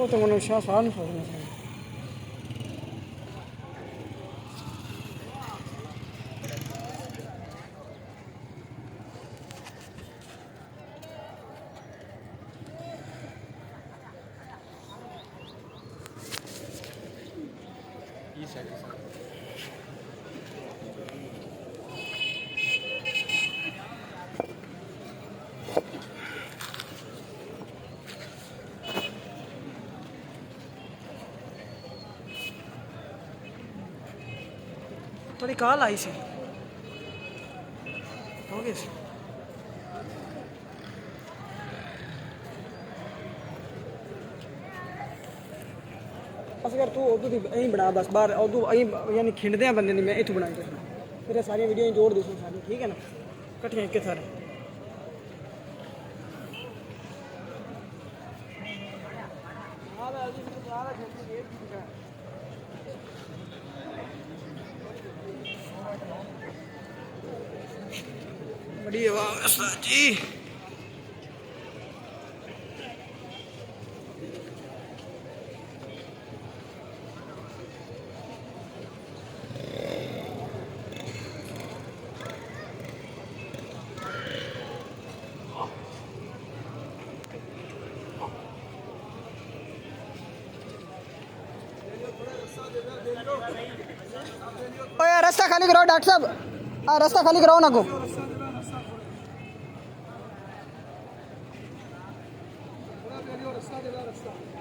वो तो मैंने शाह साल में सोचना चाहिए। थोड़ी कॉल आई सी हो गई सी बस अगर तू उदू दी अं बना बस बाहर उदू अं यानी खिंडदे बंदे दी मैं इत्थों बनाई दसना फिर सारी वीडियो जोड़ दे सारी ठीक है ना कट्ठियां इक्के सारे बड़ी आवाज़ जी ओए रास्ता खाली कराओ डॉक्टर साहब रास्ता खाली कराओ ना को रास्ता